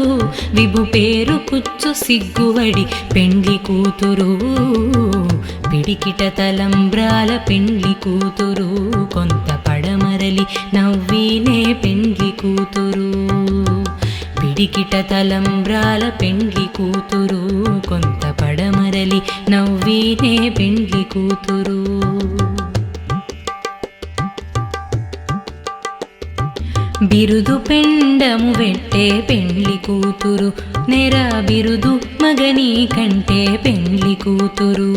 విభు పేరు కుచ్చు సిగ్గువడి పెండ్లి కూతురు పిడికిట తలంబ్రాల పెండ్లి కూతురు కొంత పడమరలి నవ్వినే పెండ్లి కూతురు పిడికిట తలంబ్రాల పెండ్లి కూతురు కొంత పడమరలి నవ్వినే పెండ్లి కూతురు బిరుదు పెండము వెట్టే పెండ్లి కూతురు నెర బిరుదు మగని కంటే పెండ్లి కూతురు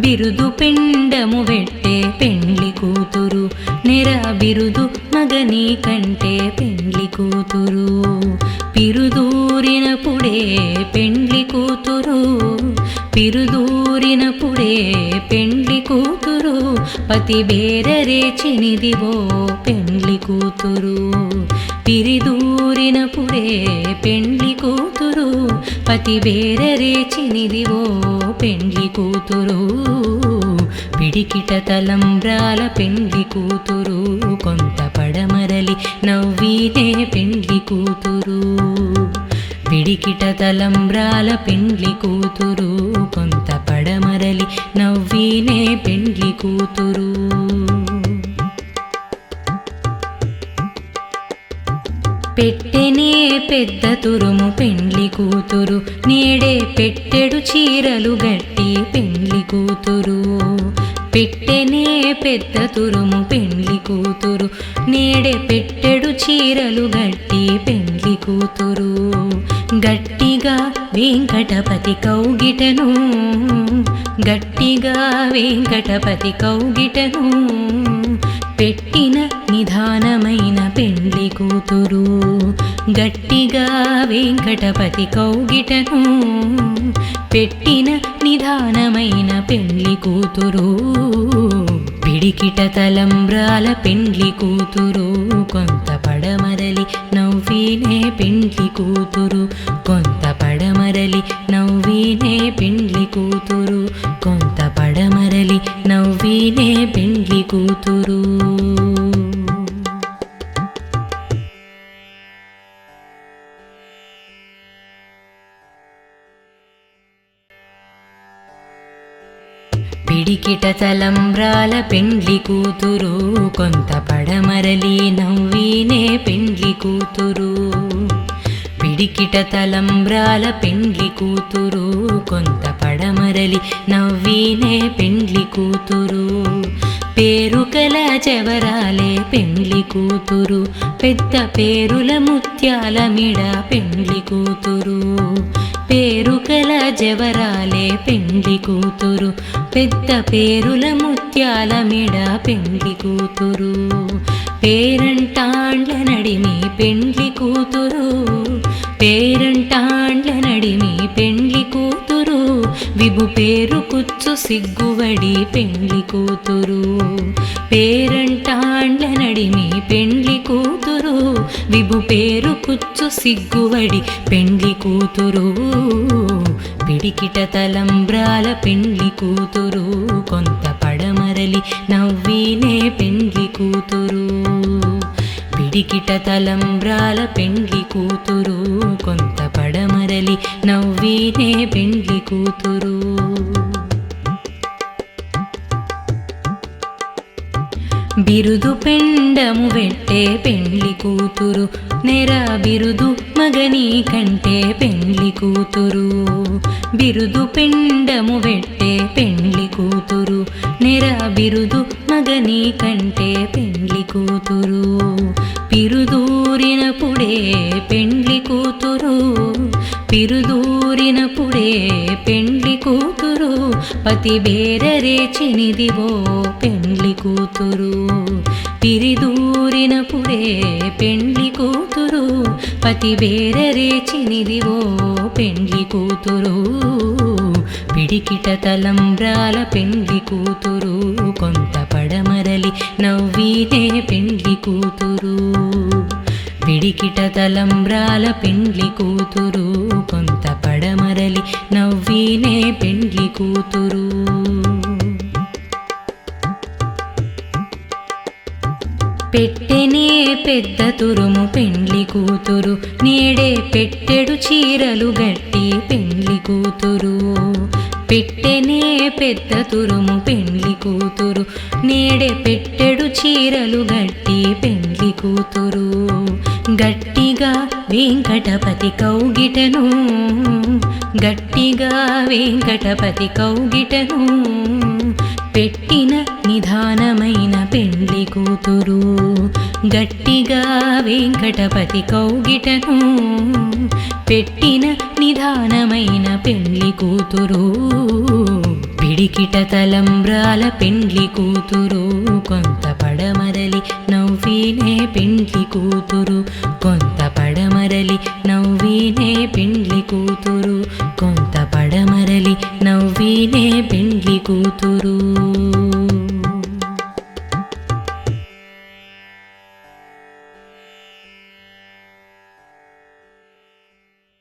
బిరుదు పెండము వెట్టే పెండ్లి కూతురు నెర బిరుదు మగని కంటే పెండ్లి కూతురు పిరుదూరినప్పుడే పెండ్లి కూతురు పిరుదూరినప్పుడే పెండ్లి కూతురు పతి బేరరేచినిదివో పెండ్లి కూతురు పిరిదూరినప్పుడే పెండ్లి కూతురు పతి బేరరేచినిదివో పెండ్లి కూతురు పిడికిట తలంబ్రాల పెండ్లి కూతురు కొంత పడమరలి నవ్వినే పెండ్లి కూతురు పిడికిట తలంబ్రాల పెండ్లి కూతురు కొంత పడమరలి నవ్వినే పెండ్లి కూతురు పెట్టెనే పెద్ద తురుము పెండ్లి కూతురు నేడే పెట్టెడు చీరలు గట్టి పెండ్లి కూతురు పెట్టెనే పెద్ద తురుము పెండ్లి కూతురు నేడే పెట్టెడు చీరలు గట్టి పెండ్లి కూతురు గట్టిగా వెంకటపతి కౌగిటను గట్టిగా వెంకటపతి కౌగిటను పెట్టిన నిదానమైన పెండ్లి కూతురు గట్టిగా వెంకటపతి కౌగిటను పెట్టిన నిదానమైన పెండ్లి కూతురు పిడికిట తలంబ్రాల పెండ్లి కూతురు కొంత పడమరలి నవ్వినే పెండ్లి కూతురు కొంత పడమరలి నవ్వినే పెండ్లి కూతురు కొంత పడమరలి నవ్వినే పెండ్లి కూతురు పిడికిట తలంబ్రాల పెండ్లి కూతురు కొంత పడమరలి నవ్వినే పెండ్లి కూతురు పిడికిట తలంబ్రాల పెండ్లి కూతురు కొంత పడమరలి నవ్వినే పెండ్లి కూతురు పేరుకల చెవరాలే పెండ్లి కూతురు పెద్ద పేరుల ముత్యాల మిడ పెండ్లి కూతురు పేరుకల జవరాలే పెండ్లి కూతురు పెద్ద పేరుల ముత్యాల మిడ పెండ్లి కూతురు పేరంటాండ్ల నడిమి పెండ్లి కూతురు పేరంటాండ్ల నడిమి పెండ్లి కూతురు విభు పేరు కుచ్చు సిగ్గువడి పెండ్లి కూతురు పేరంటాండ్ల నడిమి పెండ్లి కూతురు విభు పేరు కుచ్చు సిగ్గువడి పెండ్లి కూతురు పిడికిట తలంబ్రాల పెండ్లి కూతురు కొంత పడమరలి నవ్వినే పెండ్లి కూతురు పిడికిట తలంబ్రాల పెండ్లి కూతురు కొంత పడమరలి నవ్వినే పెండ్లి కూతురు బిరుదు పెండము వెట్టే పెండ్లి కూతురు నెర బిరుదు మగని కంటే పెండ్లి కూతురు బిరుదు పెండము వెట్టే పెండ్లి కూతురు నెర బిరుదు మగని కంటే పెండ్లి కూతురు పిరుదూరినప్పుడే పెండ్లి కూతురు పిరుదూరినప్పుడే పెండ్లి కూతురు పతి బేరరేచినిదివో పెండ్లి కూతురు పిరిదూరినప్పుడే పెండ్లి కూతురు పతి బేరరేచినిదివో పెండ్లి కూతురు పిడికిట తలంబ్రాల పెండ్లి కూతురు కొంత పడమరలి నవ్వినే పెండ్లి కూతురు పిడికిట తలంబ్రాల పెండ్లి కూతురు కొంత పడమరలి నవ్వినే పెండ్లి కూతురు పెట్టెనే పెద్ద తురుము పెండ్లి కూతురు, నేడే పెట్టెడు చీరలు గట్టి పెండ్లి కూతురు. పెట్టెనే పెద్ద తురుము పెండ్లి కూతురు, నేడే పెట్టెడు చీరలు గట్టి పెండ్లి కూతురు. గట్టిగా వెంకటపతి కౌగిటను, గట్టిగా వెంకటపతి కౌగిటను, పెట్టిన నిదానమైన పెండ్లి కూతురు. గట్టిగా వెంకటపతి కౌగిటను, పెట్టిన నిదానమైన పెండ్లి కూతురు. పిడికిట తలంబ్రాల పెండ్లి కూతురు, కొంత పడమరలి నవ్వినే పెండ్లి కూతురు. కొంత పడమరలి నవ్వినే పెండ్లి కూతురు. కొంత పడమరలి నవ్వినే పెండ్లి కూతురు.